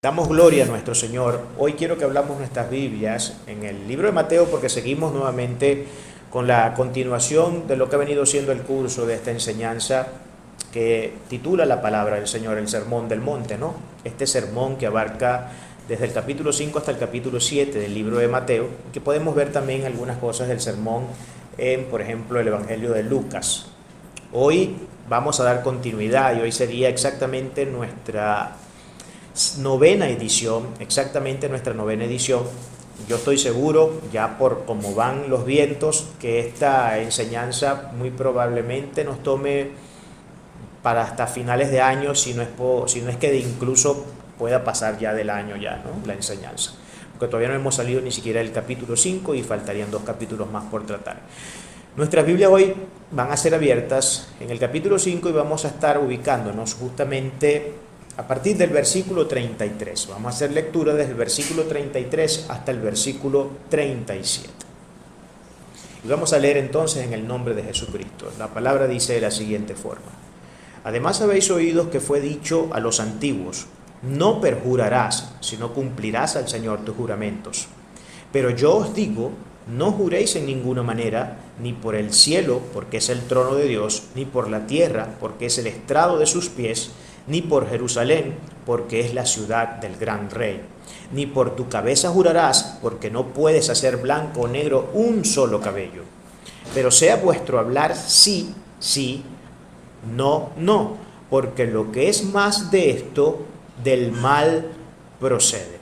Damos gloria a nuestro Señor. Hoy quiero que hablamos nuestras Biblias en el libro de Mateo porque seguimos nuevamente con la continuación de lo que ha venido siendo el curso de esta enseñanza que titula la palabra del Señor, el Sermón del Monte, ¿no? Este sermón que abarca desde el capítulo 5 hasta el capítulo 7 del libro de Mateo, que podemos ver también algunas cosas del sermón en, por ejemplo, el Evangelio de Lucas. Hoy vamos a dar continuidad y hoy sería exactamente nuestra novena edición, Yo estoy seguro, ya por cómo van los vientos, que esta enseñanza muy probablemente nos tome para hasta finales de año, si no es que incluso pueda pasar ya del año ya, ¿no? La enseñanza. Porque todavía no hemos salido ni siquiera del capítulo 5 y faltarían 2 capítulos más por tratar. Nuestras Biblias hoy van a ser abiertas en el capítulo 5 y vamos a estar ubicándonos justamente a partir del versículo 33. Vamos a hacer lectura desde el versículo 33 hasta el versículo 37. Y vamos a leer entonces en el nombre de Jesucristo. La palabra dice de la siguiente forma: Además habéis oído que fue dicho a los antiguos: no perjurarás, sino cumplirás al Señor tus juramentos. Pero yo os digo, no juréis en ninguna manera, ni por el cielo, porque es el trono de Dios, ni por la tierra, porque es el estrado de sus pies, ni por Jerusalén, porque es la ciudad del gran rey. Ni por tu cabeza jurarás, porque no puedes hacer blanco o negro un solo cabello. Pero sea vuestro hablar sí, sí, no, no, porque lo que es más de esto, del mal procede.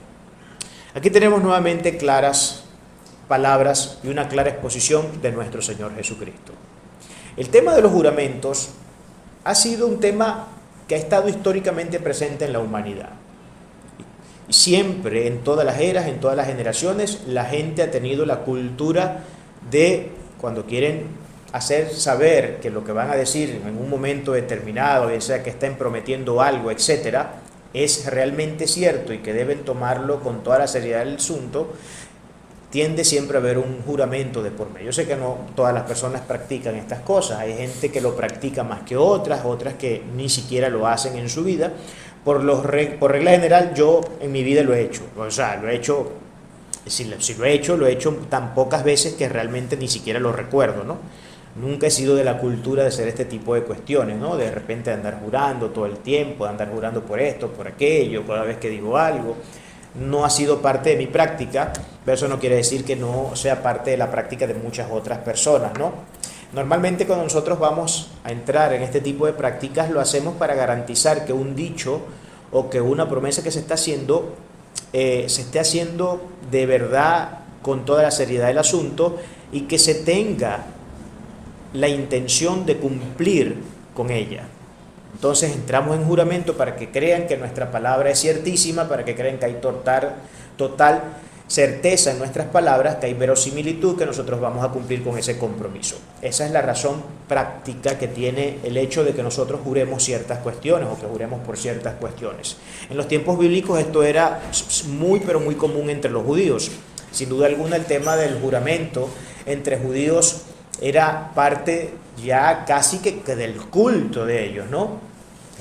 Aquí tenemos nuevamente claras palabras y una clara exposición de nuestro Señor Jesucristo. El tema de los juramentos ha sido un tema que ha estado históricamente presente en la humanidad. Y siempre, en todas las eras, en todas las generaciones, la gente ha tenido la cultura de, cuando quieren hacer saber que lo que van a decir en un momento determinado, ya sea que estén prometiendo algo, etcétera, es realmente cierto y que deben tomarlo con toda la seriedad del asunto, tiende siempre a haber un juramento de por medio. Yo sé que no todas las personas practican estas cosas, hay gente que lo practica más que otras que ni siquiera lo hacen en su vida. Por regla general, yo en mi vida lo he hecho, si lo he hecho tan pocas veces que realmente ni siquiera lo recuerdo, ¿no? Nunca he sido de la cultura de hacer este tipo de cuestiones, ¿no? De repente andar jurando todo el tiempo, de andar jurando por esto, por aquello, cada vez que digo algo. No ha sido parte de mi práctica, pero eso no quiere decir que no sea parte de la práctica de muchas otras personas, ¿no? Normalmente cuando nosotros vamos a entrar en este tipo de prácticas lo hacemos para garantizar que un dicho o que una promesa que se está haciendo se esté haciendo de verdad con toda la seriedad del asunto y que se tenga la intención de cumplir con ella. Entonces entramos en juramento para que crean que nuestra palabra es ciertísima, para que crean que hay total certeza en nuestras palabras, que hay verosimilitud, que nosotros vamos a cumplir con ese compromiso. Esa es la razón práctica que tiene el hecho de que nosotros juremos ciertas cuestiones o que juremos por ciertas cuestiones. En los tiempos bíblicos esto era pero muy común entre los judíos. Sin duda alguna el tema del juramento entre judíos era parte ya casi que del culto de ellos, ¿no?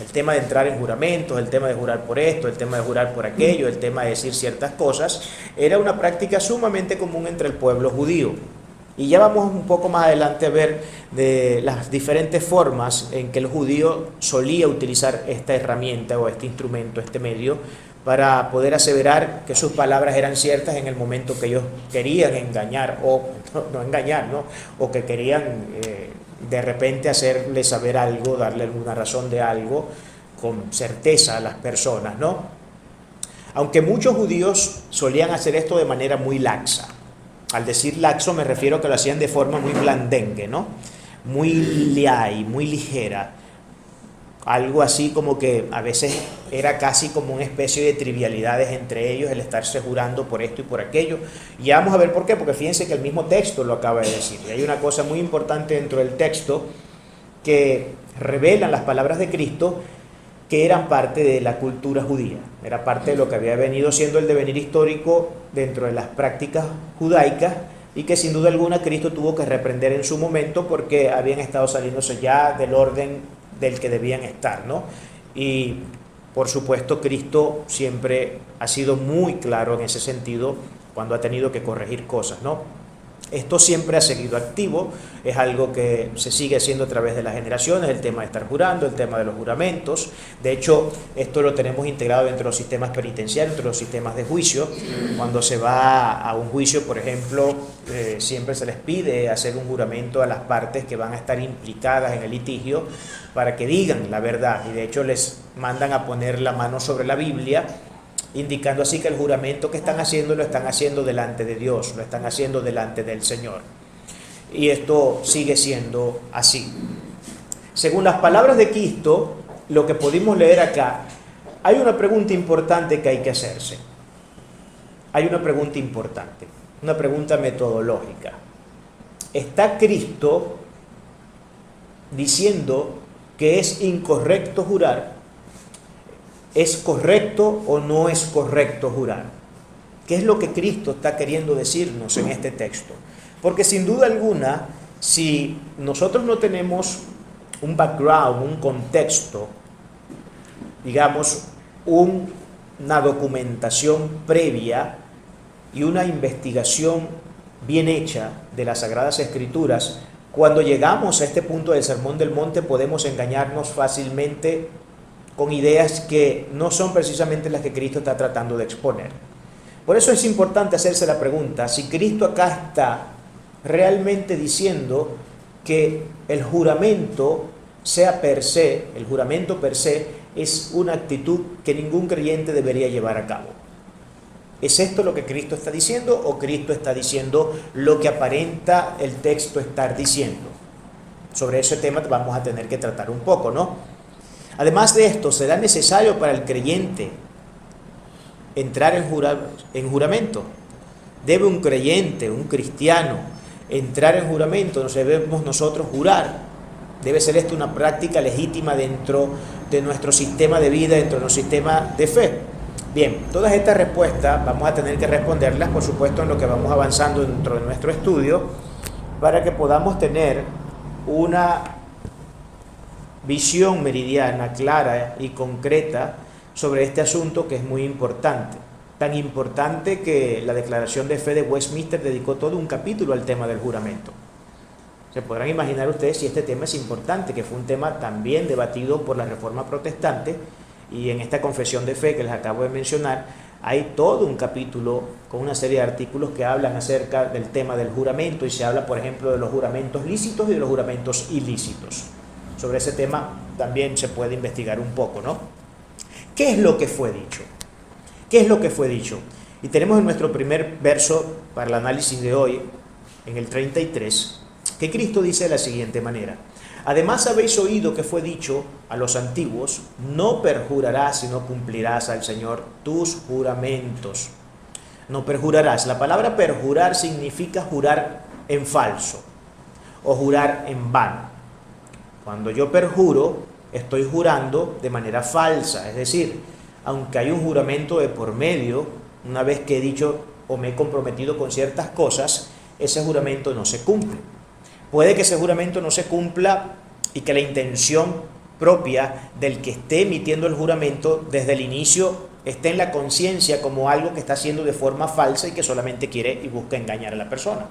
El tema de entrar en juramentos, el tema de jurar por esto, el tema de jurar por aquello, el tema de decir ciertas cosas, era una práctica sumamente común entre el pueblo judío. Y ya vamos un poco más adelante a ver de las diferentes formas en que el judío solía utilizar esta herramienta o este instrumento, este medio, para poder aseverar que sus palabras eran ciertas en el momento que ellos querían engañar o no engañar, ¿no? O que querían de repente hacerle saber algo, darle alguna razón de algo con certeza a las personas, ¿no? Aunque muchos judíos solían hacer esto de manera muy laxa. Al decir laxo me refiero a que lo hacían de forma muy blandengue, ¿no? Muy light, muy ligera. Algo así como que a veces era casi como una especie de trivialidades entre ellos, el estarse jurando por esto y por aquello. Y ya vamos a ver por qué, porque fíjense que el mismo texto lo acaba de decir. Y hay una cosa muy importante dentro del texto que revelan las palabras de Cristo que eran parte de la cultura judía. Era parte de lo que había venido siendo el devenir histórico dentro de las prácticas judaicas y que sin duda alguna Cristo tuvo que reprender en su momento porque habían estado saliéndose ya del orden del que debían estar, ¿no? Y Por supuesto, Cristo siempre ha sido muy claro en ese sentido cuando ha tenido que corregir cosas, ¿no? Esto siempre ha seguido activo, es algo que se sigue haciendo a través de las generaciones, el tema de estar jurando, el tema de los juramentos. De hecho, esto lo tenemos integrado dentro de los sistemas penitenciarios, dentro de los sistemas de juicio. Cuando se va a un juicio, por ejemplo, siempre se les pide hacer un juramento a las partes que van a estar implicadas en el litigio para que digan la verdad. Y de hecho les mandan a poner la mano sobre la Biblia, indicando así que el juramento que están haciendo lo están haciendo delante de Dios, lo están haciendo delante del Señor. Y esto sigue siendo así. Según las palabras de Cristo, lo que pudimos leer acá, hay una pregunta importante que hay que hacerse. Hay una pregunta importante, una pregunta metodológica. ¿Está Cristo diciendo que es incorrecto jurar? ¿Es correcto o no es correcto jurar? ¿Qué es lo que Cristo está queriendo decirnos en este texto? Porque sin duda alguna, si nosotros no tenemos un background, un contexto, digamos, una documentación previa y una investigación bien hecha de las Sagradas Escrituras, cuando llegamos a este punto del Sermón del Monte podemos engañarnos fácilmente con ideas que no son precisamente las que Cristo está tratando de exponer. Por eso es importante hacerse la pregunta, si Cristo acá está realmente diciendo que el juramento sea per se, el juramento per se es una actitud que ningún creyente debería llevar a cabo. ¿Es esto lo que Cristo está diciendo o Cristo está diciendo lo que aparenta el texto estar diciendo? Sobre ese tema vamos a tener que tratar un poco, ¿no? Además de esto, ¿será necesario para el creyente entrar en juramento? ¿Debe un creyente, un cristiano, entrar en juramento? ¿Nos debemos nosotros jurar? ¿Debe ser esto una práctica legítima dentro de nuestro sistema de vida, dentro de nuestro sistema de fe? Bien, todas estas respuestas vamos a tener que responderlas, por supuesto, en lo que vamos avanzando dentro de nuestro estudio, para que podamos tener una visión meridiana, clara y concreta sobre este asunto que es muy importante. Tan importante que la Declaración de Fe de Westminster dedicó todo un capítulo al tema del juramento. Se podrán imaginar ustedes si este tema es importante, que fue un tema también debatido por la Reforma Protestante, y en esta confesión de fe que les acabo de mencionar, hay todo un capítulo con una serie de artículos que hablan acerca del tema del juramento, y se habla, por ejemplo, de los juramentos lícitos y de los juramentos ilícitos. Sobre ese tema también se puede investigar un poco, ¿no? ¿Qué es lo que fue dicho? ¿Qué es lo que fue dicho? Y tenemos en nuestro primer verso para el análisis de hoy, en el 33, que Cristo dice de la siguiente manera: además habéis oído que fue dicho a los antiguos, no perjurarás sino cumplirás al Señor tus juramentos. No perjurarás. La palabra perjurar significa jurar en falso o jurar en vano. Cuando yo perjuro, estoy jurando de manera falsa, es decir, aunque hay un juramento de por medio, una vez que he dicho o me he comprometido con ciertas cosas, ese juramento no se cumple. Puede que ese juramento no se cumpla y que la intención propia del que esté emitiendo el juramento desde el inicio esté en la conciencia como algo que está haciendo de forma falsa y que solamente quiere y busca engañar a la persona.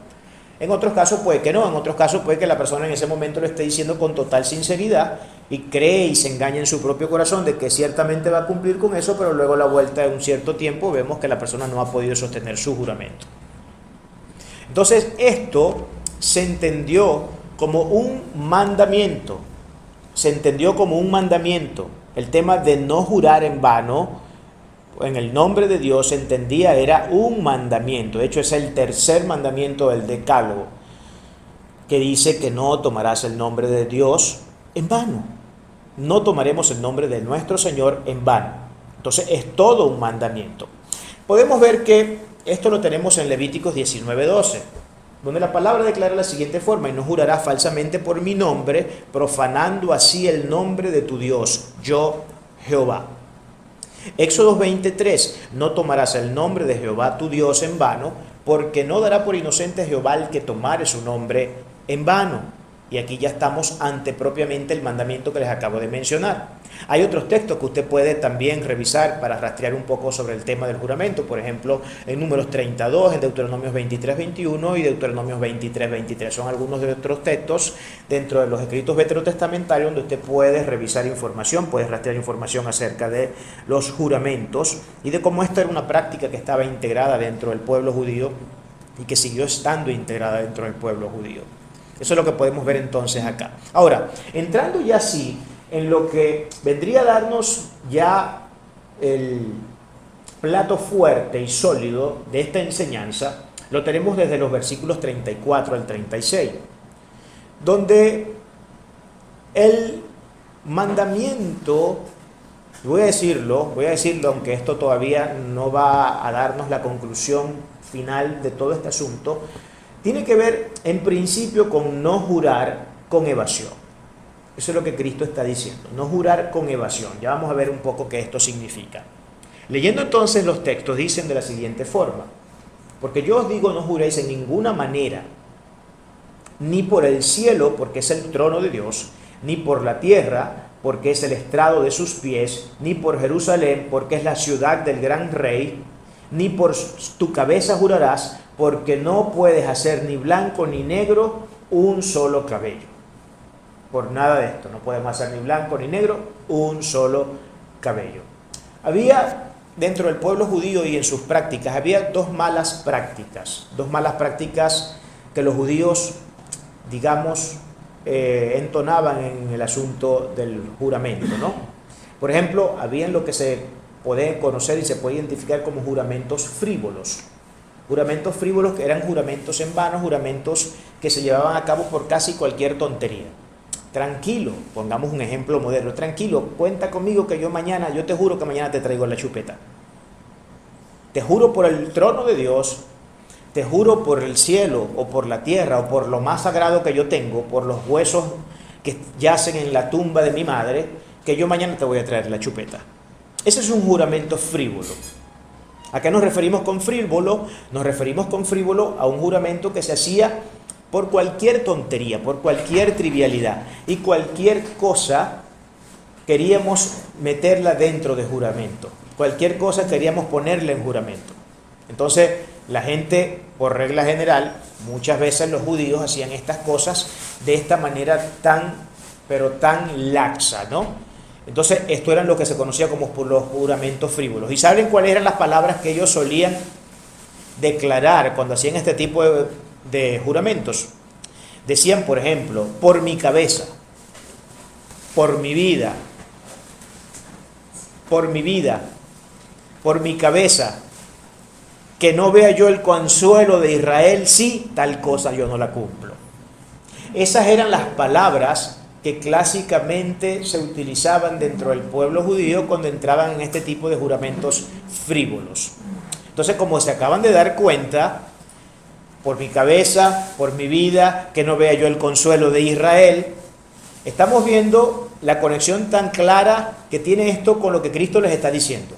En otros casos puede que no, en otros casos puede que la persona en ese momento lo esté diciendo con total sinceridad y cree y se engaña en su propio corazón de que ciertamente va a cumplir con eso, pero luego a la vuelta de un cierto tiempo vemos que la persona no ha podido sostener su juramento. Entonces esto se entendió como un mandamiento, el tema de no jurar en vano, en el nombre de Dios, se entendía era un mandamiento. De hecho es el tercer mandamiento del Decálogo, que dice que no tomarás el nombre de Dios en vano. No tomaremos el nombre de nuestro Señor en vano. Entonces es todo un mandamiento. Podemos ver que esto lo tenemos en Levíticos 19:12, donde la palabra declara de la siguiente forma: y no jurarás falsamente por mi nombre, profanando así el nombre de tu Dios, yo Jehová. Éxodo 20:3, no tomarás el nombre de Jehová tu Dios en vano, porque no dará por inocente Jehová el que tomare su nombre en vano. Y aquí ya estamos ante propiamente el mandamiento que les acabo de mencionar. Hay otros textos que usted puede también revisar para rastrear un poco sobre el tema del juramento. Por ejemplo, en Números 32, en Deuteronomios 23:21 y Deuteronomios 23:23. Son algunos de otros textos dentro de los escritos veterotestamentarios donde usted puede revisar información, puede rastrear información acerca de los juramentos y de cómo esta era una práctica que estaba integrada dentro del pueblo judío y que siguió estando integrada dentro del pueblo judío. Eso es lo que podemos ver entonces acá. Ahora, entrando ya así en lo que vendría a darnos ya el plato fuerte y sólido de esta enseñanza, lo tenemos desde los versículos 34 al 36, donde el mandamiento, voy a decirlo aunque esto todavía no va a darnos la conclusión final de todo este asunto, tiene que ver en principio con no jurar con evasión. Eso es lo que Cristo está diciendo, no jurar con evasión. Ya vamos a ver un poco qué esto significa. Leyendo entonces los textos dicen de la siguiente forma: porque yo os digo, no juréis en ninguna manera, ni por el cielo, porque es el trono de Dios, ni por la tierra, porque es el estrado de sus pies, ni por Jerusalén, porque es la ciudad del gran rey, ni por tu cabeza jurarás, porque no puedes hacer ni blanco ni negro un solo cabello. Por nada de esto, no podemos hacer ni blanco ni negro un solo cabello. Había dentro del pueblo judío y en sus prácticas, había dos malas prácticas que los judíos, digamos, entonaban en el asunto del juramento, ¿no? Por ejemplo, había lo que se puede conocer y se puede identificar como juramentos frívolos. Juramentos frívolos que eran juramentos en vano, juramentos que se llevaban a cabo por casi cualquier tontería. Tranquilo, pongamos un ejemplo moderno, tranquilo, cuenta conmigo que yo te juro que mañana te traigo la chupeta. Te juro por el trono de Dios, te juro por el cielo o por la tierra o por lo más sagrado que yo tengo, por los huesos que yacen en la tumba de mi madre, que yo mañana te voy a traer la chupeta. Ese es un juramento frívolo. ¿A qué nos referimos con frívolo? Nos referimos con frívolo a un juramento que se hacía por cualquier tontería, por cualquier trivialidad. Y cualquier cosa queríamos meterla dentro de juramento. Cualquier cosa queríamos ponerle en juramento. Entonces, la gente, por regla general, muchas veces los judíos hacían estas cosas de esta manera pero tan laxa, ¿no? Entonces, esto eran lo que se conocía como por los juramentos frívolos. ¿Y saben cuáles eran las palabras que ellos solían declarar cuando hacían este tipo de juramentos? Decían, por ejemplo, por mi cabeza, por mi vida, por mi cabeza, que no vea yo el consuelo de Israel, si tal cosa yo no la cumplo. Esas eran las palabras que clásicamente se utilizaban dentro del pueblo judío cuando entraban en este tipo de juramentos frívolos. Entonces, como se acaban de dar cuenta, por mi cabeza, por mi vida, que no vea yo el consuelo de Israel, estamos viendo la conexión tan clara que tiene esto con lo que Cristo les está diciendo.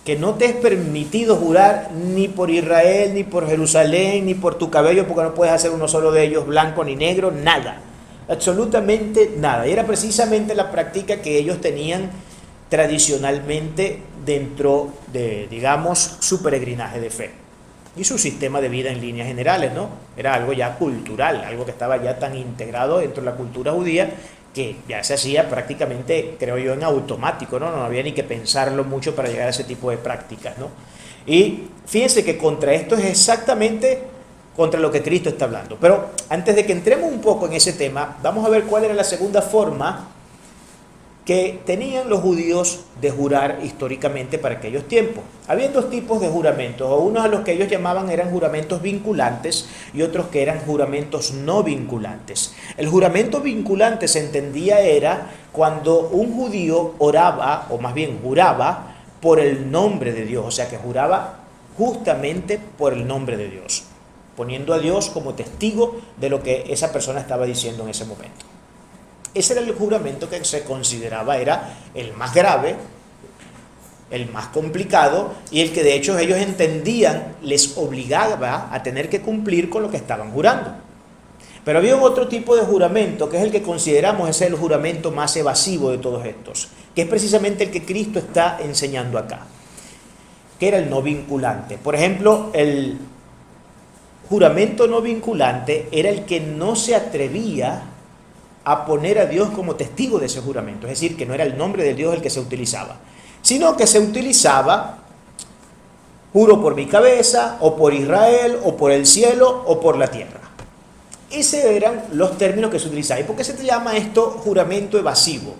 Que no te es permitido jurar ni por Israel, ni por Jerusalén, ni por tu cabello, porque no puedes hacer uno solo de ellos blanco ni negro, nada. Absolutamente nada. Y era precisamente la práctica que ellos tenían tradicionalmente dentro de, digamos, su peregrinaje de fe y su sistema de vida en líneas generales, ¿no? Era algo ya cultural, algo que estaba ya tan integrado dentro de la cultura judía que ya se hacía prácticamente, creo yo, en automático, ¿no? No había ni que pensarlo mucho para llegar a ese tipo de prácticas, ¿no? Y fíjense que contra esto es exactamente contra lo que Cristo está hablando. Pero antes de que entremos un poco en ese tema, vamos a ver cuál era la segunda forma que tenían los judíos de jurar históricamente para aquellos tiempos. Había dos tipos de juramentos, o unos a los que ellos llamaban eran juramentos vinculantes y otros que eran juramentos no vinculantes. El juramento vinculante se entendía era cuando un judío oraba, o más bien juraba, por el nombre de Dios, o sea que juraba justamente por el nombre de Dios, poniendo a Dios como testigo de lo que esa persona estaba diciendo en ese momento. Ese era el juramento que se consideraba era el más grave, el más complicado y el que de hecho ellos entendían les obligaba a tener que cumplir con lo que estaban jurando. Pero había otro tipo de juramento, que es el que consideramos es el juramento más evasivo de todos estos, que es precisamente el que Cristo está enseñando acá, que era el no vinculante. Por ejemplo, el juramento no vinculante era el que no se atrevía a poner a Dios como testigo de ese juramento, es decir, que no era el nombre de Dios el que se utilizaba, sino que se utilizaba: juro por mi cabeza, o por Israel, o por el cielo, o por la tierra. Esos eran los términos que se utilizaban. ¿Y por qué se llama esto juramento evasivo?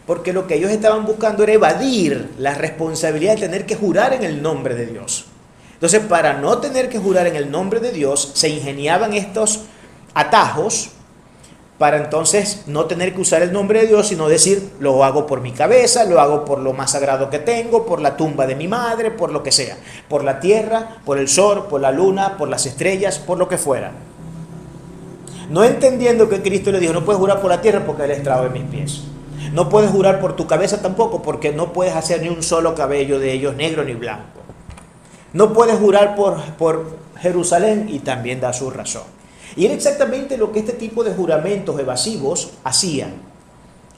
Porque lo que ellos estaban buscando era evadir la responsabilidad de tener que jurar en el nombre de Dios. Entonces, para no tener que jurar en el nombre de Dios, se ingeniaban estos atajos para entonces no tener que usar el nombre de Dios, sino decir: lo hago por mi cabeza, lo hago por lo más sagrado que tengo, por la tumba de mi madre, por lo que sea, por la tierra, por el sol, por la luna, por las estrellas, por lo que fuera. No entendiendo que Cristo le dijo: no puedes jurar por la tierra porque es el estrado de mis pies. No puedes jurar por tu cabeza tampoco, porque no puedes hacer ni un solo cabello de ellos negro ni blanco. No puedes jurar por Jerusalén, y también da su razón. Y era exactamente lo que este tipo de juramentos evasivos hacían.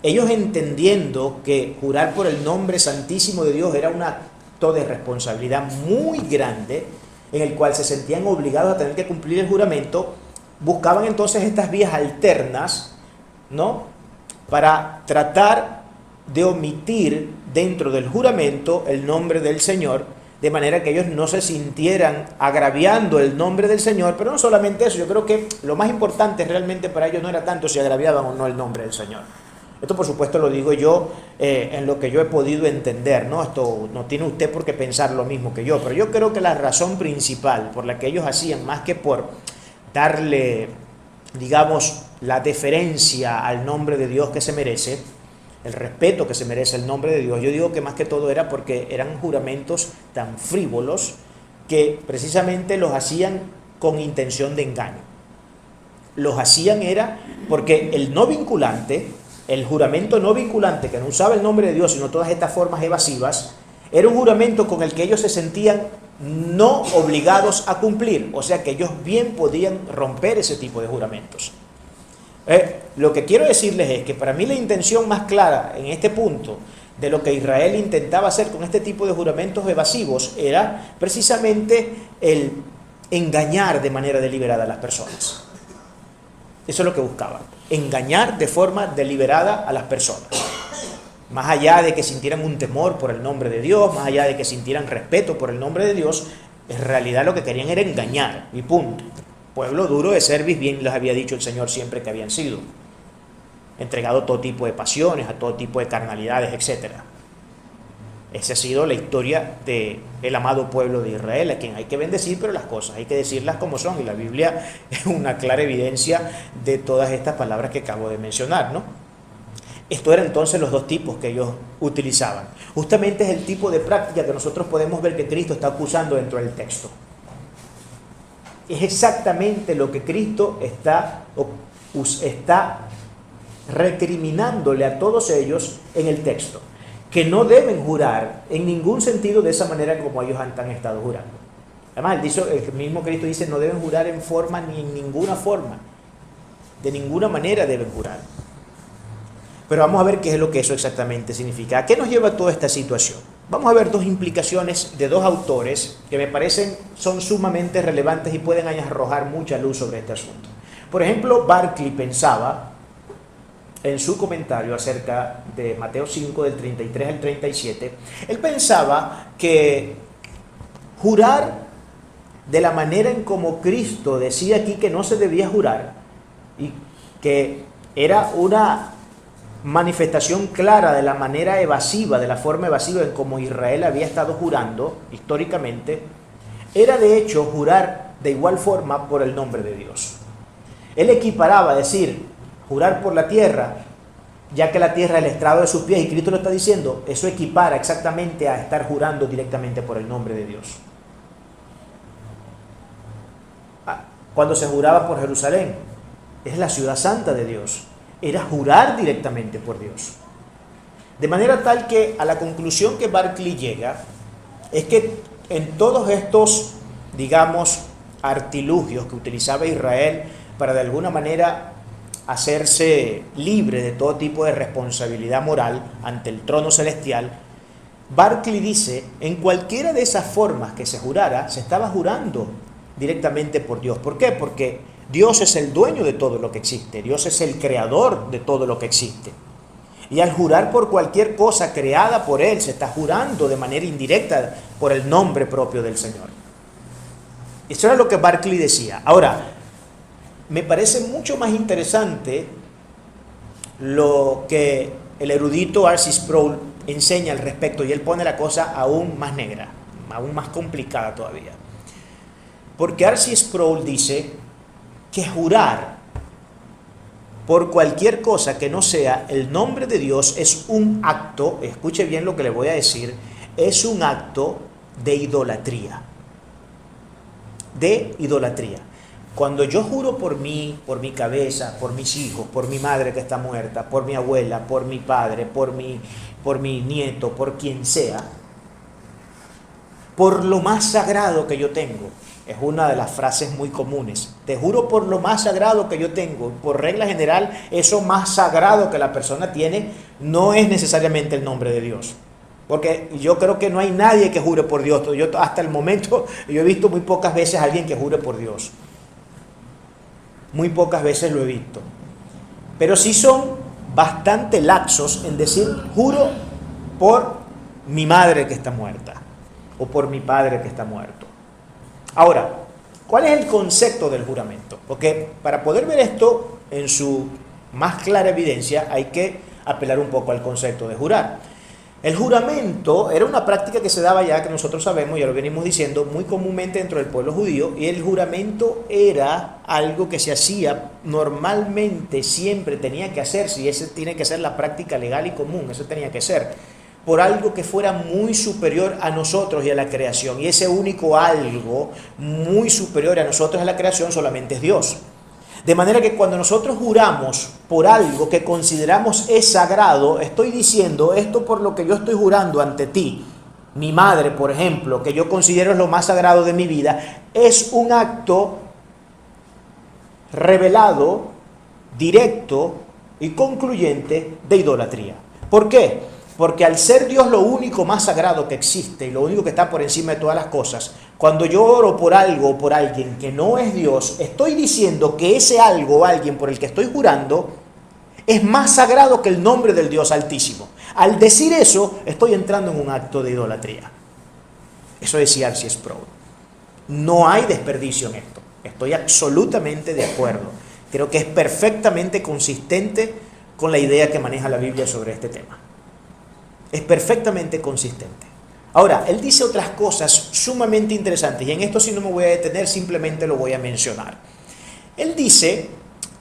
Ellos, entendiendo que jurar por el nombre santísimo de Dios era un acto de responsabilidad muy grande, en el cual se sentían obligados a tener que cumplir el juramento, buscaban entonces estas vías alternas, ¿no?, para tratar de omitir dentro del juramento el nombre del Señor, de manera que ellos no se sintieran agraviando el nombre del Señor. Pero no solamente eso, yo creo que lo más importante realmente para ellos no era tanto si agraviaban o no el nombre del Señor. Esto, por supuesto, lo digo yo en lo que yo he podido entender, ¿no? Esto no tiene usted por qué pensar lo mismo que yo, pero yo creo que la razón principal por la que ellos hacían, más que por darle, digamos, la deferencia al nombre de Dios que se merece, el respeto que se merece el nombre de Dios, yo digo que más que todo era porque eran juramentos tan frívolos que precisamente los hacían con intención de engaño. Los hacían era porque el no vinculante, el juramento no vinculante, que no usaba el nombre de Dios sino todas estas formas evasivas, era un juramento con el que ellos se sentían no obligados a cumplir, o sea que ellos bien podían romper ese tipo de juramentos. Lo que quiero decirles es que para mí la intención más clara en este punto de lo que Israel intentaba hacer con este tipo de juramentos evasivos era precisamente el engañar de manera deliberada a las personas. Eso es lo que buscaban, engañar de forma deliberada a las personas. Más allá de que sintieran un temor por el nombre de Dios, más allá de que sintieran respeto por el nombre de Dios, en realidad lo que querían era engañar, y punto. Pueblo duro de cerviz, bien les había dicho el Señor siempre que habían sido. Entregado a todo tipo de pasiones, a todo tipo de carnalidades, etc. Esa ha sido la historia del amado pueblo de Israel, a quien hay que bendecir, pero las cosas hay que decirlas como son, y la Biblia es una clara evidencia de todas estas palabras que acabo de mencionar, ¿no? Esto eran entonces los dos tipos que ellos utilizaban. Justamente es el tipo de práctica que nosotros podemos ver que Cristo está acusando dentro del texto. Es exactamente lo que Cristo está recriminándole a todos ellos en el texto, que no deben jurar en ningún sentido de esa manera como ellos han estado jurando. Además, el mismo Cristo dice: no deben jurar en forma ni en ninguna forma, de ninguna manera deben jurar. Pero vamos a ver qué es lo que eso exactamente significa. ¿A qué nos lleva toda esta situación? Vamos a ver dos implicaciones de dos autores que me parecen son sumamente relevantes y pueden arrojar mucha luz sobre este asunto. Por ejemplo, Barclay pensaba, en su comentario acerca de Mateo 5, del 33 al 37, él pensaba que jurar de la manera en como Cristo decía aquí que no se debía jurar, y que era una manifestación clara de la manera evasiva, de la forma evasiva en como Israel había estado jurando históricamente, era de hecho jurar de igual forma por el nombre de Dios. Él equiparaba, decir, jurar por la tierra, ya que la tierra es el estrado de sus pies, y Cristo lo está diciendo, eso equipara exactamente a estar jurando directamente por el nombre de Dios. Cuando se juraba por Jerusalén, es la ciudad santa de Dios, era jurar directamente por Dios. De manera tal que a la conclusión que Barclay llega es que en todos estos, digamos, artilugios que utilizaba Israel para de alguna manera hacerse libre de todo tipo de responsabilidad moral ante el trono celestial, Barclay dice, en cualquiera de esas formas que se jurara, se estaba jurando directamente por Dios. ¿Por qué? Porque Dios es el dueño de todo lo que existe, Dios es el creador de todo lo que existe. Y al jurar por cualquier cosa creada por Él, se está jurando de manera indirecta por el nombre propio del Señor. Eso era lo que Barclay decía. Ahora, me parece mucho más interesante lo que el erudito R.C. Sproul enseña al respecto, y él pone la cosa aún más negra, aún más complicada todavía. Porque R.C. Sproul dice que jurar por cualquier cosa que no sea el nombre de Dios es un acto, escuche bien lo que le voy a decir, es un acto de idolatría. De idolatría. Cuando yo juro por mí, por mi cabeza, por mis hijos, por mi madre que está muerta, por mi abuela, por mi padre, por mi nieto, por quien sea, por lo más sagrado que yo tengo, es una de las frases muy comunes. Te juro por lo más sagrado que yo tengo. Por regla general, eso más sagrado que la persona tiene no es necesariamente el nombre de Dios. Porque yo creo que no hay nadie que jure por Dios. Yo hasta el momento, yo he visto muy pocas veces a alguien que jure por Dios. Muy pocas veces lo he visto. Pero sí son bastante laxos en decir, juro por mi madre que está muerta o por mi padre que está muerto. Ahora, ¿cuál es el concepto del juramento? Porque para poder ver esto en su más clara evidencia hay que apelar un poco al concepto de jurar. El juramento era una práctica que se daba ya, que nosotros sabemos, ya lo venimos diciendo, muy comúnmente dentro del pueblo judío, y el juramento era algo que se hacía normalmente, siempre tenía que hacerse, y esa tiene que ser la práctica legal y común, eso tenía que ser, por algo que fuera muy superior a nosotros y a la creación, y ese único algo muy superior a nosotros y a la creación solamente es Dios. De manera que cuando nosotros juramos por algo que consideramos es sagrado, estoy diciendo esto por lo que yo estoy jurando ante ti, mi madre, por ejemplo, que yo considero es lo más sagrado de mi vida, es un acto revelado, directo y concluyente de idolatría. ¿Por qué? Porque al ser Dios lo único más sagrado que existe y lo único que está por encima de todas las cosas, cuando yo oro por algo o por alguien que no es Dios, estoy diciendo que ese algo o alguien por el que estoy jurando es más sagrado que el nombre del Dios Altísimo. Al decir eso, estoy entrando en un acto de idolatría. Eso decía R.C. Sproul. No hay desperdicio en esto. Estoy absolutamente de acuerdo. Creo que es perfectamente consistente con la idea que maneja la Biblia sobre este tema. Es perfectamente consistente. Ahora, él dice otras cosas sumamente interesantes, y en esto sí no me voy a detener, simplemente lo voy a mencionar. Él dice,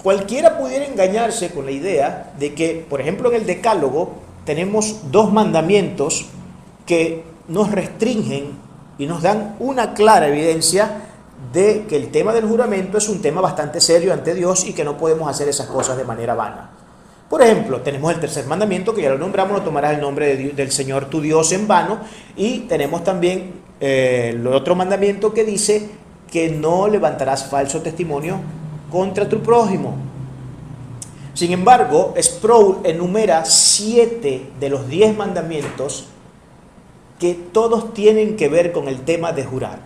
cualquiera pudiera engañarse con la idea de que, por ejemplo, en el Decálogo tenemos 2 mandamientos que nos restringen y nos dan una clara evidencia de que el tema del juramento es un tema bastante serio ante Dios y que no podemos hacer esas cosas de manera vana. Por ejemplo, tenemos el 3er mandamiento, que ya lo nombramos, no tomarás el nombre del Señor tu Dios en vano, y tenemos también el otro mandamiento que dice que no levantarás falso testimonio contra tu prójimo. Sin embargo, Sproul enumera 7 de los 10 mandamientos que todos tienen que ver con el tema de jurar.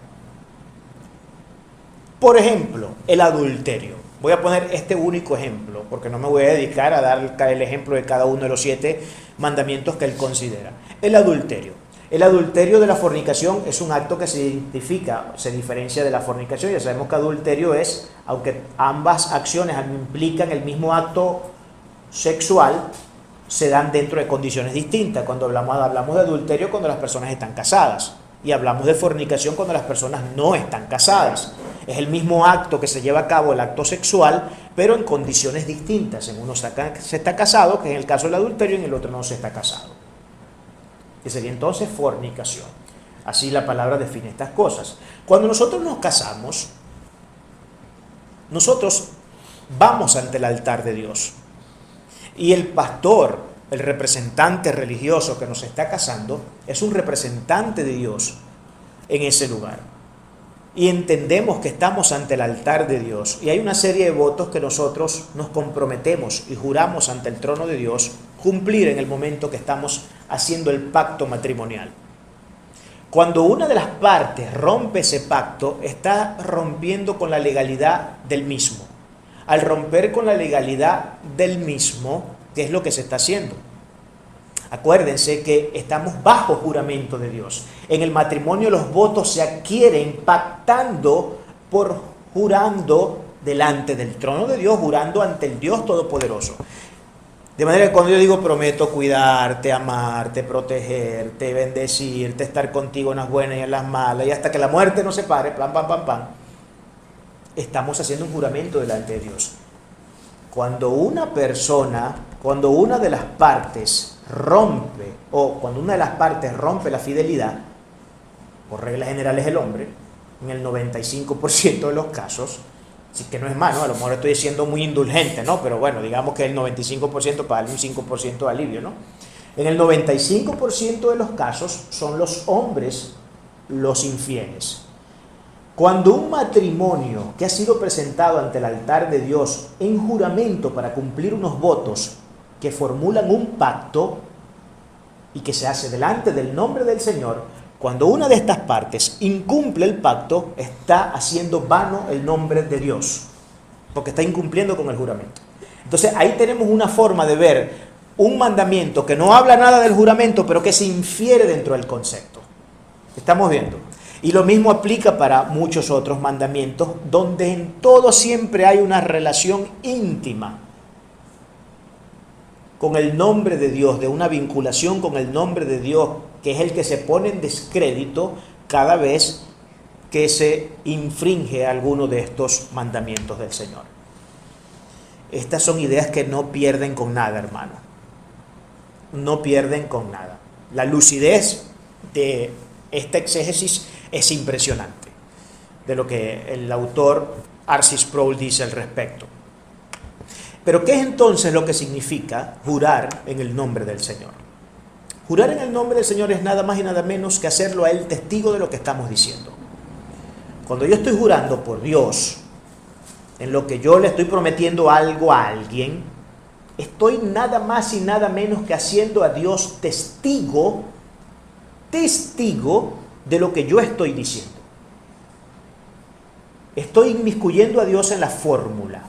Por ejemplo, el adulterio. Voy a poner este único ejemplo, porque no me voy a dedicar a dar el ejemplo de cada uno de los 7 mandamientos que él considera. El adulterio. El adulterio de la fornicación es un acto que se identifica, se diferencia de la fornicación. Ya sabemos que adulterio es, aunque ambas acciones implican el mismo acto sexual, se dan dentro de condiciones distintas. Cuando hablamos de adulterio, cuando las personas están casadas, y hablamos de fornicación cuando las personas no están casadas. Es el mismo acto que se lleva a cabo, el acto sexual, pero en condiciones distintas. En uno se está casado, que es el caso del adulterio, y en el otro no se está casado. Que sería entonces fornicación. Así la palabra define estas cosas. Cuando nosotros nos casamos, nosotros vamos ante el altar de Dios. Y el pastor, el representante religioso que nos está casando, es un representante de Dios en ese lugar. y entendemos que estamos ante el altar de Dios y hay una serie de votos que nosotros nos comprometemos y juramos ante el trono de Dios cumplir en el momento que estamos haciendo el pacto matrimonial. Cuando una de las partes rompe ese pacto, está rompiendo con la legalidad del mismo. Al romper con la legalidad del mismo, ¿qué es lo que se está haciendo? Acuérdense que estamos bajo juramento de Dios. En el matrimonio los votos se adquieren pactando por jurando delante del trono de Dios, jurando ante el Dios Todopoderoso. De manera que cuando yo digo prometo cuidarte, amarte, protegerte, bendecirte, estar contigo en las buenas y en las malas, y hasta que la muerte nos separe, plan, pam, pam, pam, estamos haciendo un juramento delante de Dios. Cuando una de las partes rompe, o cuando una de las partes rompe la fidelidad, por reglas generales el hombre, en el 95% de los casos, así que no es malo, a lo mejor estoy siendo muy indulgente, ¿no? Pero bueno, digamos que el 95% para darle un 5% de alivio, ¿no? En el 95% de los casos son los hombres los infieles. Cuando un matrimonio que ha sido presentado ante el altar de Dios en juramento para cumplir unos votos que formulan un pacto y que se hace delante del nombre del Señor, cuando una de estas partes incumple el pacto, está haciendo vano el nombre de Dios, porque está incumpliendo con el juramento. Entonces ahí tenemos una forma de ver un mandamiento que no habla nada del juramento, pero que se infiere dentro del concepto. ¿Estamos viendo? Y lo mismo aplica para muchos otros mandamientos, donde en todo siempre hay una relación íntima con el nombre de Dios, de una vinculación con el nombre de Dios, que es el que se pone en descrédito cada vez que se infringe alguno de estos mandamientos del Señor. Estas son ideas que no pierden con nada, hermano. No pierden con nada. La lucidez de esta exégesis es impresionante, de lo que el autor R.C. Sproul dice al respecto. Pero ¿qué es entonces lo que significa jurar en el nombre del Señor? Jurar en el nombre del Señor es nada más y nada menos que hacerlo a Él testigo de lo que estamos diciendo. Cuando yo estoy jurando por Dios, en lo que yo le estoy prometiendo algo a alguien, estoy nada más y nada menos que haciendo a Dios testigo de lo que yo estoy diciendo. Estoy inmiscuyendo a Dios en la fórmula.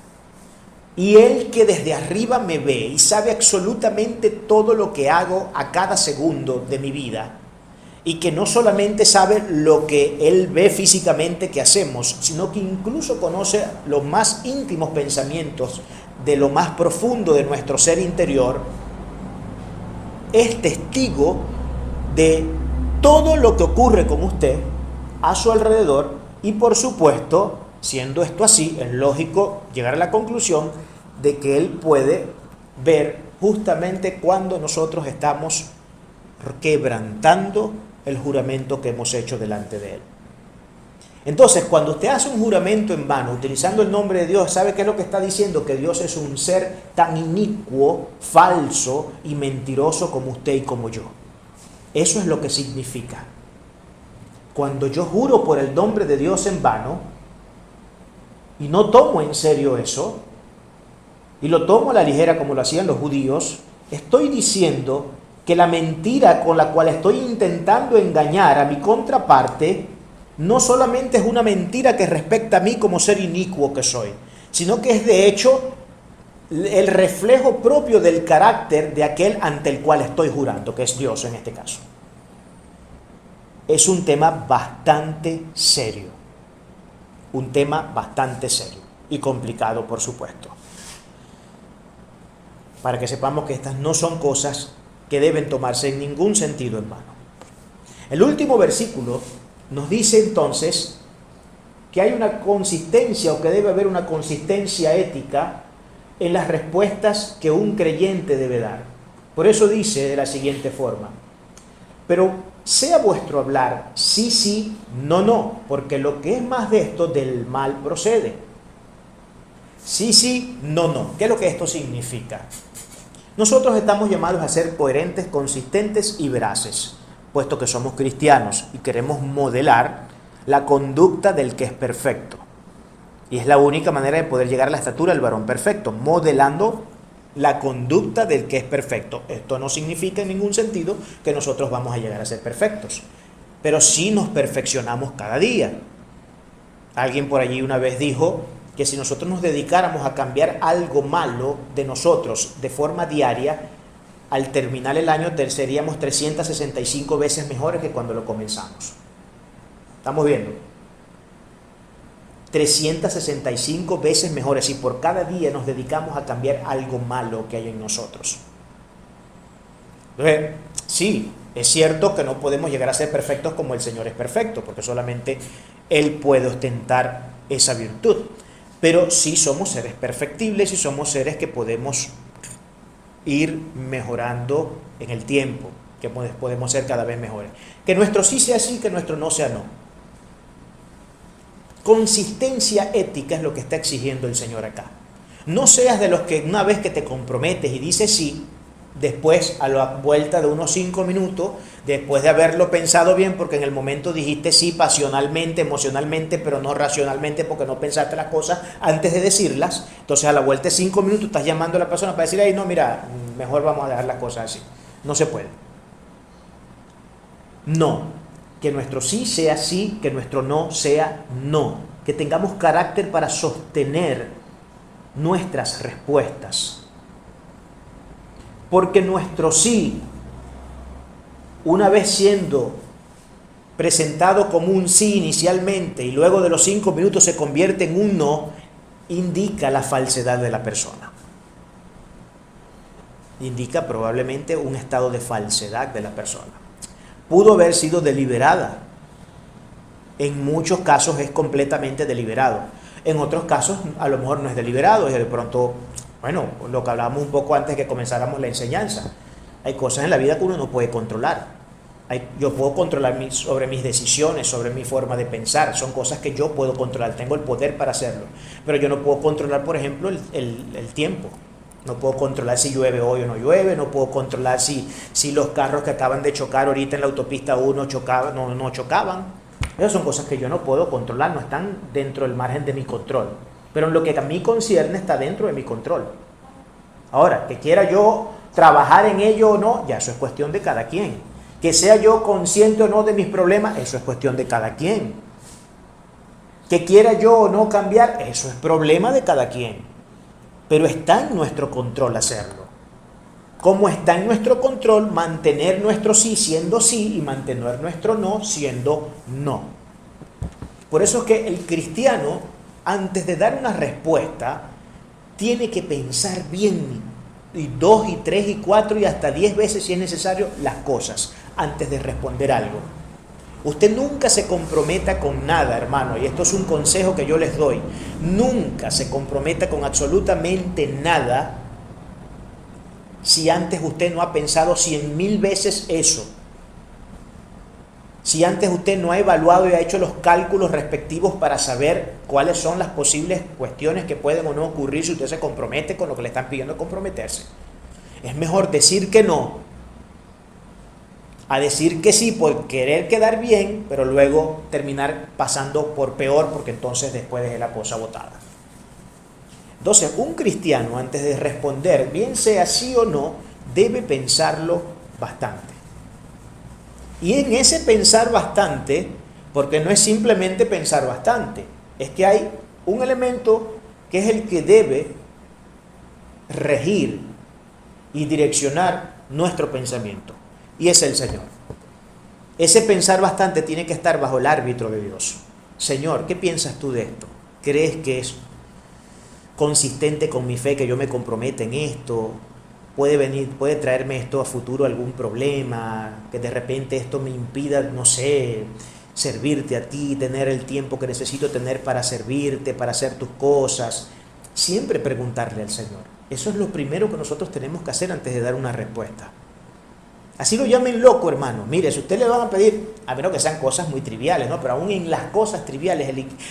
Y Él, que desde arriba me ve y sabe absolutamente todo lo que hago a cada segundo de mi vida, y que no solamente sabe lo que Él ve físicamente que hacemos, sino que incluso conoce los más íntimos pensamientos de lo más profundo de nuestro ser interior, es testigo de todo lo que ocurre con usted a su alrededor. Y por supuesto, siendo esto así, es lógico llegar a la conclusión de que Él puede ver justamente cuando nosotros estamos quebrantando el juramento que hemos hecho delante de Él. Entonces, cuando usted hace un juramento en vano, utilizando el nombre de Dios, ¿sabe qué es lo que está diciendo? Que Dios es un ser tan inicuo, falso y mentiroso como usted y como yo. Eso es lo que significa. Cuando yo juro por el nombre de Dios en vano, y no tomo en serio eso, y lo tomo a la ligera como lo hacían los judíos, estoy diciendo que la mentira con la cual estoy intentando engañar a mi contraparte no solamente es una mentira que respecta a mí como ser inicuo que soy, sino que es de hecho el reflejo propio del carácter de aquel ante el cual estoy jurando, que es Dios en este caso. Es un tema bastante serio. Un tema bastante serio y complicado, por supuesto. Para que sepamos que estas no son cosas que deben tomarse en ningún sentido en vano. El último versículo nos dice entonces que hay una consistencia, o que debe haber una consistencia ética en las respuestas que un creyente debe dar. Por eso dice de la siguiente forma: pero sea vuestro hablar sí, sí, no, no, porque lo que es más de esto del mal procede. Sí, sí, no, no. ¿Qué es lo que esto significa? Nosotros estamos llamados a ser coherentes, consistentes y veraces, puesto que somos cristianos y queremos modelar la conducta del que es perfecto. Y es la única manera de poder llegar a la estatura del varón perfecto, modelando la conducta del que es perfecto. Esto no significa en ningún sentido que nosotros vamos a llegar a ser perfectos, pero sí nos perfeccionamos cada día. Alguien por allí una vez dijo que si nosotros nos dedicáramos a cambiar algo malo de nosotros de forma diaria, al terminar el año seríamos 365 veces mejores que cuando lo comenzamos. ¿Estamos viendo? 365 veces mejores si por cada día nos dedicamos a cambiar algo malo que hay en nosotros. Entonces, sí, es cierto que no podemos llegar a ser perfectos como el Señor es perfecto, porque solamente Él puede ostentar esa virtud. Pero sí somos seres perfectibles y somos seres que podemos ir mejorando en el tiempo, que podemos ser cada vez mejores. Que nuestro sí sea sí, que nuestro no sea no. Consistencia ética es lo que está exigiendo el Señor acá. No seas de los que una vez que te comprometes y dices sí, después a la vuelta de unos 5 minutos, después de haberlo pensado bien, porque en el momento dijiste sí pasionalmente, emocionalmente, pero no racionalmente porque no pensaste las cosas antes de decirlas, entonces a la vuelta de 5 minutos estás llamando a la persona para decir, ay no, mira, mejor vamos a dejar las cosas así. No se puede. No. Que nuestro sí sea sí, que nuestro no sea no. Que tengamos carácter para sostener nuestras respuestas. Porque nuestro sí, una vez siendo presentado como un sí inicialmente y luego de los 5 minutos se convierte en un no, indica la falsedad de la persona. Indica probablemente un estado de falsedad de la persona. Pudo haber sido deliberada. En muchos casos es completamente deliberado. En otros casos a lo mejor no es deliberado, y de pronto, bueno, lo que hablábamos un poco antes de que comenzáramos la enseñanza. Hay cosas en la vida que uno no puede controlar. Yo puedo controlar sobre mis decisiones, sobre mi forma de pensar. Son cosas que yo puedo controlar, tengo el poder para hacerlo. Pero yo no puedo controlar, por ejemplo, el tiempo. No puedo controlar si llueve hoy o no llueve, no puedo controlar si los carros que acaban de chocar ahorita en la autopista 1 chocaban, no chocaban. Esas son cosas que yo no puedo controlar, no están dentro del margen de mi control. Pero en lo que a mí concierne está dentro de mi control. Ahora, que quiera yo trabajar en ello o no, ya eso es cuestión de cada quien. Que sea yo consciente o no de mis problemas, eso es cuestión de cada quien. Que quiera yo o no cambiar, eso es problema de cada quien. Pero está en nuestro control hacerlo. Como está en nuestro control mantener nuestro sí siendo sí y mantener nuestro no siendo no. Por eso es que el cristiano, antes de dar una respuesta, tiene que pensar bien, y 2, y 3, y 4, y hasta 10 veces si es necesario, las cosas, antes de responder algo. Usted nunca se comprometa con nada, hermano, y esto es un consejo que yo les doy. Nunca se comprometa con absolutamente nada si antes usted no ha pensado 100,000 veces eso. Si antes usted no ha evaluado y ha hecho los cálculos respectivos para saber cuáles son las posibles cuestiones que pueden o no ocurrir si usted se compromete con lo que le están pidiendo comprometerse. Es mejor decir que no a decir que sí por querer quedar bien, pero luego terminar pasando por peor, porque entonces después es la cosa botada. Entonces, un cristiano, antes de responder, bien sea sí o no, debe pensarlo bastante. Y en ese pensar bastante, porque no es simplemente pensar bastante, es que hay un elemento que es el que debe regir y direccionar nuestro pensamiento. Y es el Señor. Ese pensar bastante tiene que estar bajo el árbitro de Dios. Señor, ¿qué piensas tú de esto? ¿Crees que es consistente con mi fe que yo me comprometa en esto? ¿Puede traerme esto a futuro algún problema? Que de repente esto me impida, no sé, servirte a ti, tener el tiempo que necesito tener para servirte, para hacer tus cosas. Siempre preguntarle al Señor. Eso es lo primero que nosotros tenemos que hacer antes de dar una respuesta. Así lo llamen loco, hermano. Mire, si usted le van a pedir, a menos que sean cosas muy triviales, ¿no? Pero aún en las cosas triviales,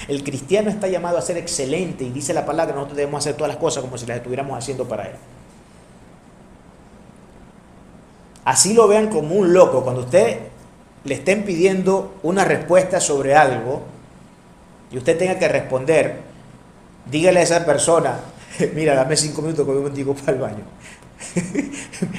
el cristiano está llamado a ser excelente, y dice la palabra que nosotros debemos hacer todas las cosas como si las estuviéramos haciendo para Él. Así lo vean como un loco. Cuando usted le estén pidiendo una respuesta sobre algo y usted tenga que responder, dígale a esa persona, mira, dame 5 minutos que voy contigo para el baño.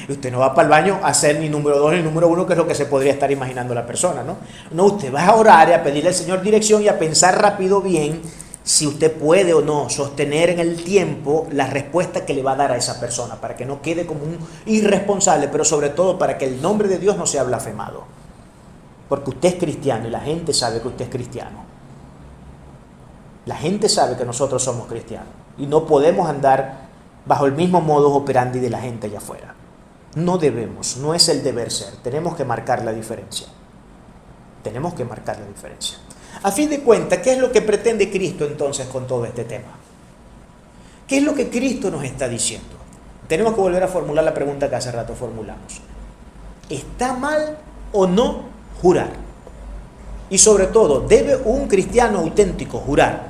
Usted no va para el baño a hacer ni número 2 ni número 1, que es lo que se podría estar imaginando la persona, ¿no? No, usted va a orar y a pedirle al Señor dirección y a pensar rápido bien si usted puede o no sostener en el tiempo la respuesta que le va a dar a esa persona, para que no quede como un irresponsable, pero sobre todo para que el nombre de Dios no sea blasfemado. Porque usted es cristiano y la gente sabe que usted es cristiano. La gente sabe que nosotros somos cristianos y no podemos andar bajo el mismo modus operandi de la gente allá afuera. No debemos, no es el deber ser. Tenemos que marcar la diferencia. Tenemos que marcar la diferencia. A fin de cuentas, ¿qué es lo que pretende Cristo entonces con todo este tema? ¿Qué es lo que Cristo nos está diciendo? Tenemos que volver a formular la pregunta que hace rato formulamos. ¿Está mal o no jurar? Y sobre todo, ¿debe un cristiano auténtico jurar?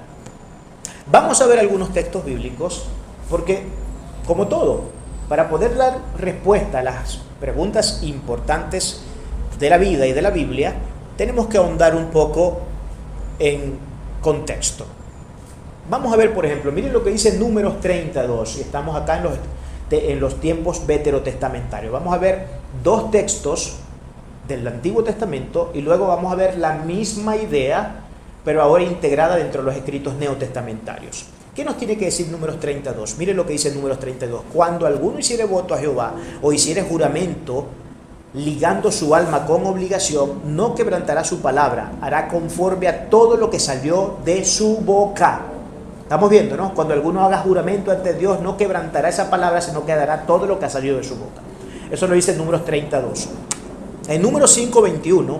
Vamos a ver algunos textos bíblicos, porque, como todo, para poder dar respuesta a las preguntas importantes de la vida y de la Biblia, tenemos que ahondar un poco en contexto. Vamos a ver, por ejemplo, miren lo que dice Números 32, y estamos acá en los tiempos veterotestamentarios. Vamos a ver 2 textos del Antiguo Testamento y luego vamos a ver la misma idea, pero ahora integrada dentro de los escritos neotestamentarios. ¿Qué nos tiene que decir Números 32? Miren lo que dice Números 32. Cuando alguno hiciere voto a Jehová o hiciere juramento, ligando su alma con obligación, no quebrantará su palabra, hará conforme a todo lo que salió de su boca. Estamos viendo, ¿no? Cuando alguno haga juramento ante Dios, no quebrantará esa palabra, sino que dará todo lo que ha salido de su boca. Eso lo dice en Números 32. En Números 5:21,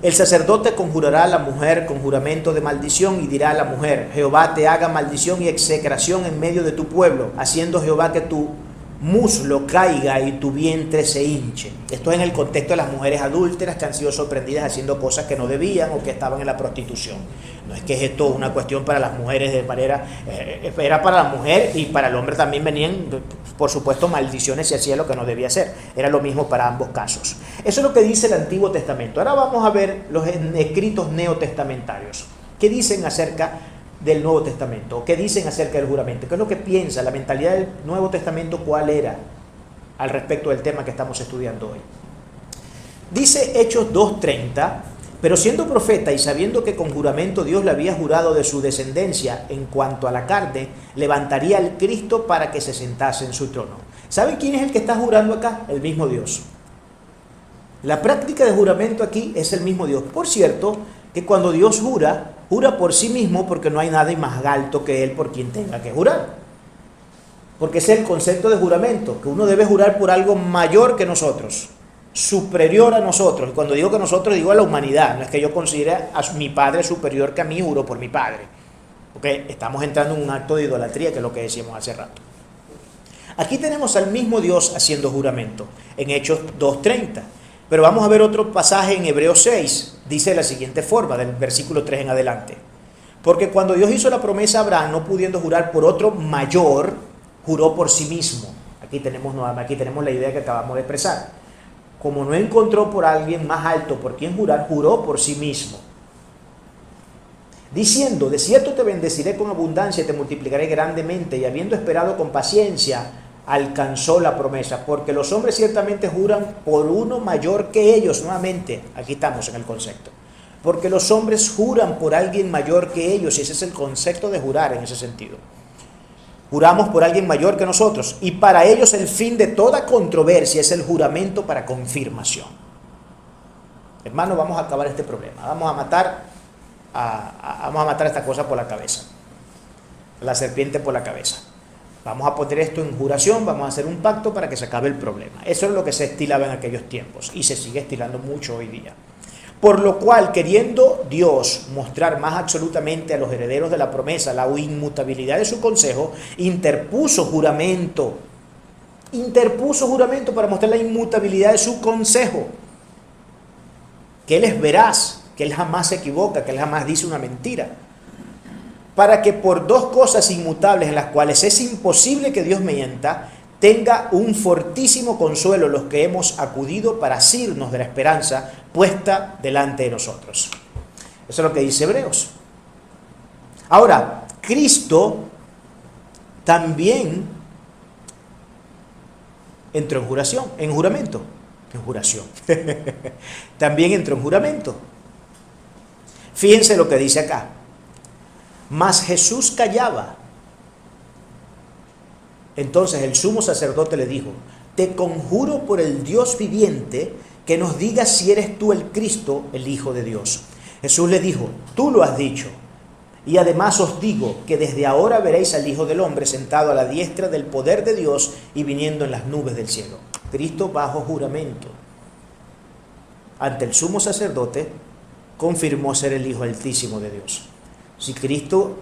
el sacerdote conjurará a la mujer con juramento de maldición y dirá a la mujer: Jehová te haga maldición y execración en medio de tu pueblo, haciendo Jehová que tu muslo caiga y tu vientre se hinche. Esto es en el contexto de las mujeres adúlteras que han sido sorprendidas haciendo cosas que no debían o que estaban en la prostitución. No es que es esto una cuestión para las mujeres de manera, era para la mujer y para el hombre también venían, por supuesto, maldiciones si hacía lo que no debía hacer. Era lo mismo para ambos casos. Eso es lo que dice el Antiguo Testamento. Ahora vamos a ver los escritos neotestamentarios. ¿Qué dicen acerca del Nuevo Testamento? ¿Qué dicen acerca del juramento? ¿Qué es lo que piensa la mentalidad del Nuevo Testamento? ¿Cuál era al respecto del tema que estamos estudiando hoy? Dice Hechos 2:30: pero siendo profeta y sabiendo que con juramento Dios le había jurado de su descendencia en cuanto a la carne, levantaría al Cristo para que se sentase en su trono. ¿Saben quién es el que está jurando acá? El mismo Dios. La práctica de juramento aquí es el mismo Dios. Por cierto, que cuando Dios jura, jura por sí mismo, porque no hay nadie más alto que Él por quien tenga que jurar. Porque ese es el concepto de juramento, que uno debe jurar por algo mayor que nosotros, superior a nosotros. Y cuando digo que nosotros, digo a la humanidad. No es que yo considere a mi padre superior que a mí, juro por mi padre. Porque estamos entrando en un acto de idolatría, que es lo que decíamos hace rato. Aquí tenemos al mismo Dios haciendo juramento, en Hechos 2:30. Pero vamos a ver otro pasaje en Hebreos 6. Dice de la siguiente forma, del versículo 3 en adelante: porque cuando Dios hizo la promesa a Abraham, no pudiendo jurar por otro mayor, juró por sí mismo. Aquí tenemos la idea que acabamos de expresar. Como no encontró por alguien más alto por quien jurar, juró por sí mismo, diciendo: de cierto te bendeciré con abundancia y te multiplicaré grandemente. Y habiendo esperado con paciencia, alcanzó la promesa, porque los hombres ciertamente juran por uno mayor que ellos. Nuevamente, aquí estamos en el concepto. Porque los hombres juran por alguien mayor que ellos, y ese es el concepto de jurar en ese sentido. Juramos por alguien mayor que nosotros, y para ellos el fin de toda controversia es el juramento para confirmación. Hermano, vamos a acabar este problema. Vamos a matar esta cosa por la cabeza, la serpiente por la cabeza. Vamos a poner esto en juración, vamos a hacer un pacto para que se acabe el problema. Eso es lo que se estilaba en aquellos tiempos y se sigue estilando mucho hoy día. Por lo cual, queriendo Dios mostrar más absolutamente a los herederos de la promesa la inmutabilidad de su consejo, interpuso juramento para mostrar la inmutabilidad de su consejo. Que Él es veraz, que Él jamás se equivoca, que Él jamás dice una mentira. Para que por 2 cosas inmutables en las cuales es imposible que Dios mienta, tenga un fortísimo consuelo los que hemos acudido para asirnos de la esperanza puesta delante de nosotros. Eso es lo que dice Hebreos. Ahora, Cristo también entró en juramento. También entró en juramento. Fíjense lo que dice acá. Mas Jesús callaba. Entonces el sumo sacerdote le dijo: te conjuro por el Dios viviente que nos digas si eres tú el Cristo, el Hijo de Dios. Jesús le dijo: tú lo has dicho. Y además os digo que desde ahora veréis al Hijo del Hombre sentado a la diestra del poder de Dios y viniendo en las nubes del cielo. Cristo bajo juramento ante el sumo sacerdote confirmó ser el Hijo Altísimo de Dios. Si Cristo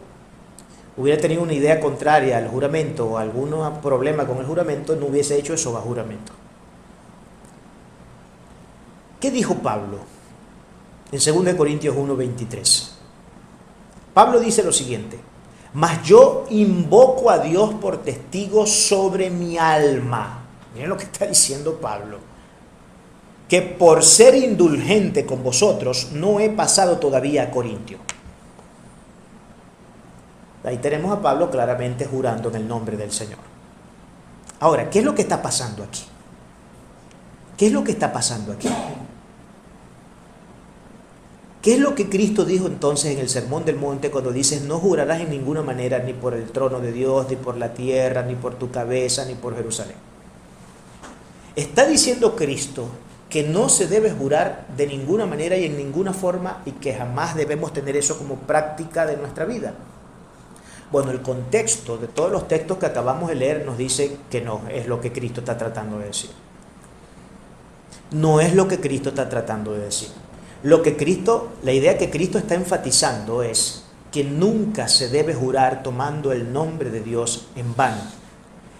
hubiera tenido una idea contraria al juramento o algún problema con el juramento, no hubiese hecho eso bajo juramento. ¿Qué dijo Pablo en 2 Corintios 1:23? Pablo dice lo siguiente: mas yo invoco a Dios por testigo sobre mi alma. Miren lo que está diciendo Pablo: que por ser indulgente con vosotros no he pasado todavía a Corintio. Ahí tenemos a Pablo claramente jurando en el nombre del Señor. Ahora, ¿qué es lo que está pasando aquí? ¿Qué es lo que está pasando aquí? ¿Qué es lo que Cristo dijo entonces en el Sermón del Monte cuando dice: no jurarás en ninguna manera ni por el trono de Dios, ni por la tierra, ni por tu cabeza, ni por Jerusalén? Está diciendo Cristo que no se debe jurar de ninguna manera y en ninguna forma, y que jamás debemos tener eso como práctica de nuestra vida. Bueno, el contexto de todos los textos que acabamos de leer nos dice que no es lo que Cristo está tratando de decir. No es lo que Cristo está tratando de decir. La idea que Cristo está enfatizando es que nunca se debe jurar tomando el nombre de Dios en vano.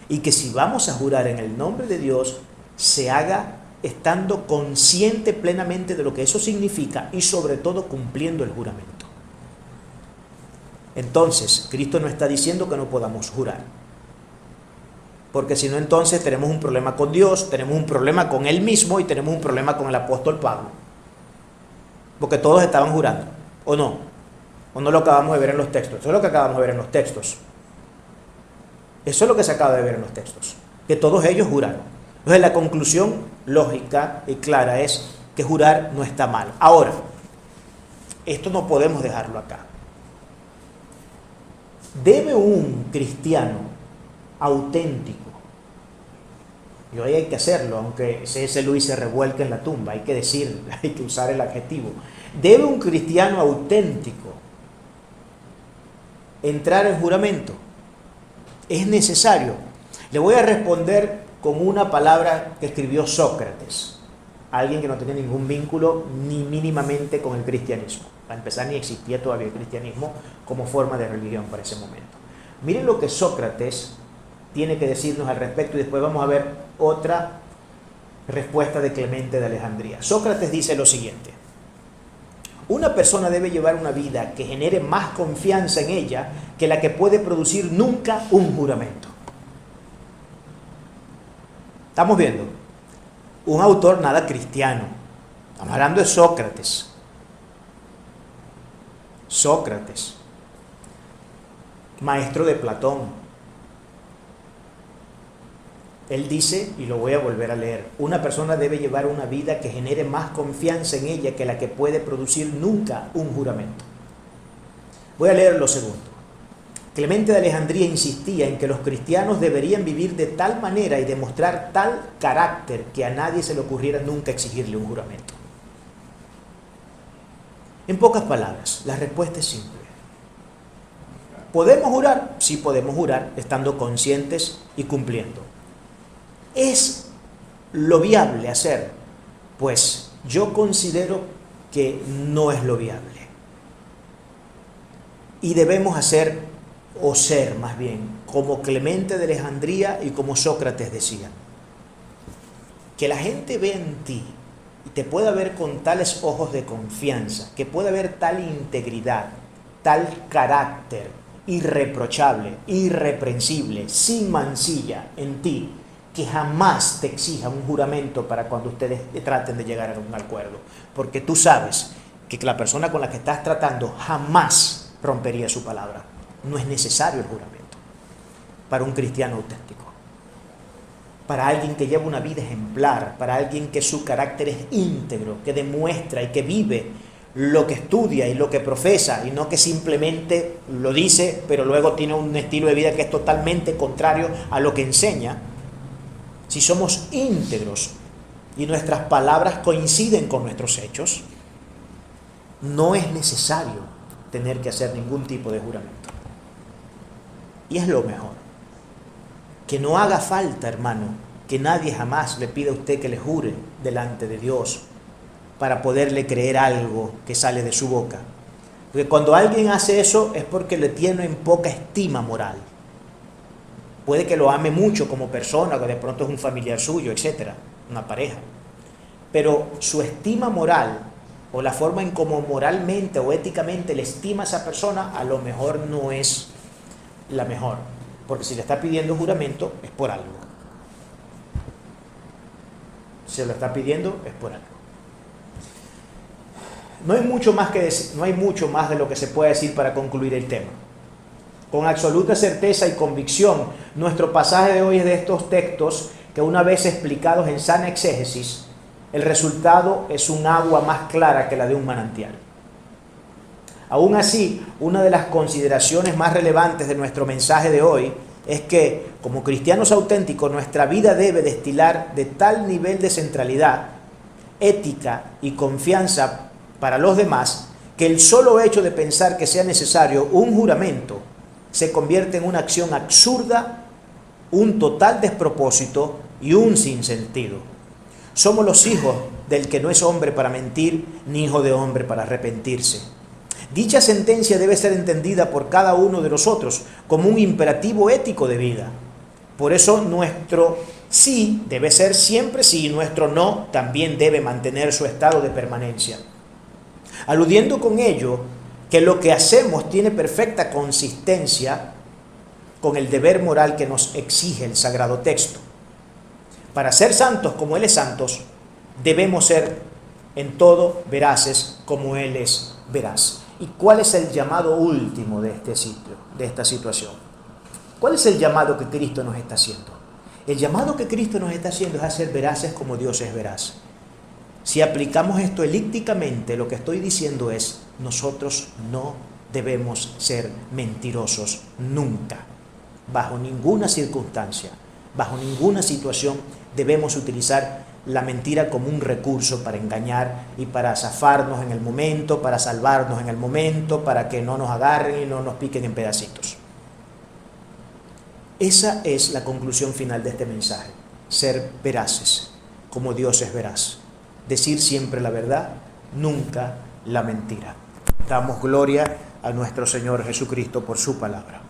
Y que si vamos a jurar en el nombre de Dios, se haga estando consciente plenamente de lo que eso significa y sobre todo cumpliendo el juramento. Entonces, Cristo no está diciendo que no podamos jurar. Porque si no, entonces tenemos un problema con Dios, tenemos un problema con Él mismo y tenemos un problema con el apóstol Pablo. Porque todos estaban jurando, ¿o no? ¿O no lo acabamos de ver en los textos? Eso es lo que acabamos de ver en los textos. Eso es lo que se acaba de ver en los textos. Que todos ellos juraron. Entonces la conclusión lógica y clara es que jurar no está mal. Ahora, esto no podemos dejarlo acá. ¿Debe un cristiano auténtico, y hoy hay que hacerlo, aunque C.S. Lewis se revuelque en la tumba, hay que decir, hay que usar el adjetivo, ¿debe un cristiano auténtico entrar en juramento? ¿Es necesario? Le voy a responder con una palabra que escribió Sócrates, alguien que no tenía ningún vínculo ni mínimamente con el cristianismo. Para empezar, ni existía todavía el cristianismo como forma de religión para ese momento. Miren lo que Sócrates tiene que decirnos al respecto y después vamos a ver otra respuesta de Clemente de Alejandría. Sócrates dice lo siguiente: una persona debe llevar una vida que genere más confianza en ella que la que puede producir nunca un juramento. Estamos viendo un autor nada cristiano. Estamos hablando de Sócrates. Sócrates, maestro de Platón. Él dice, y lo voy a volver a leer: una persona debe llevar una vida que genere más confianza en ella que la que puede producir nunca un juramento. Voy a leer lo segundo. Clemente de Alejandría insistía en que los cristianos deberían vivir de tal manera y demostrar tal carácter que a nadie se le ocurriera nunca exigirle un juramento. En pocas palabras, la respuesta es simple. ¿Podemos jurar? Sí, podemos jurar, estando conscientes y cumpliendo. ¿Es lo viable hacer? Pues yo considero que no es lo viable. Y debemos hacer, o ser más bien, como Clemente de Alejandría y como Sócrates decía. Que la gente vea en ti y te pueda ver con tales ojos de confianza, que pueda ver tal integridad, tal carácter irreprochable, irreprensible, sin mancilla en ti, que jamás te exija un juramento para cuando ustedes traten de llegar a un acuerdo, porque tú sabes que la persona con la que estás tratando jamás rompería su palabra. No es necesario el juramento para un cristiano auténtico, para alguien que lleva una vida ejemplar, para alguien que su carácter es íntegro, que demuestra y que vive lo que estudia y lo que profesa, y no que simplemente lo dice, pero luego tiene un estilo de vida que es totalmente contrario a lo que enseña. Si somos íntegros y nuestras palabras coinciden con nuestros hechos, no es necesario tener que hacer ningún tipo de juramento. Y es lo mejor. Que no haga falta, hermano, que nadie jamás le pida a usted que le jure delante de Dios para poderle creer algo que sale de su boca. Porque cuando alguien hace eso es porque le tiene en poca estima moral. Puede que lo ame mucho como persona, que de pronto es un familiar suyo, etcétera, una pareja. Pero su estima moral, o la forma en cómo moralmente o éticamente le estima a esa persona, a lo mejor no es la mejor. Porque si le está pidiendo juramento, es por algo. Si lo está pidiendo, es por algo. No hay mucho más que decir, no hay mucho más de lo que se puede decir para concluir el tema. Con absoluta certeza y convicción, nuestro pasaje de hoy es de estos textos que, una vez explicados en sana exégesis, el resultado es un agua más clara que la de un manantial. Aún así, una de las consideraciones más relevantes de nuestro mensaje de hoy es que, como cristianos auténticos, nuestra vida debe destilar de tal nivel de centralidad, ética y confianza para los demás, que el solo hecho de pensar que sea necesario un juramento se convierte en una acción absurda, un total despropósito y un sinsentido. Somos los hijos del que no es hombre para mentir, ni hijo de hombre para arrepentirse. Dicha sentencia debe ser entendida por cada uno de nosotros como un imperativo ético de vida. Por eso nuestro sí debe ser siempre sí y nuestro no también debe mantener su estado de permanencia. Aludiendo con ello que lo que hacemos tiene perfecta consistencia con el deber moral que nos exige el sagrado texto. Para ser santos como Él es santos, debemos ser en todo veraces como Él es veraz. ¿Y cuál es el llamado último de este sitio, de esta situación? ¿Cuál es el llamado que Cristo nos está haciendo? El llamado que Cristo nos está haciendo es a ser veraces como Dios es veraz. Si aplicamos esto elípticamente, lo que estoy diciendo es: nosotros no debemos ser mentirosos nunca. Bajo ninguna circunstancia, bajo ninguna situación debemos utilizar la mentira como un recurso para engañar y para zafarnos en el momento, para salvarnos en el momento, para que no nos agarren y no nos piquen en pedacitos. Esa es la conclusión final de este mensaje: ser veraces, como Dios es veraz. Decir siempre la verdad, nunca la mentira. Damos gloria a nuestro Señor Jesucristo por su palabra.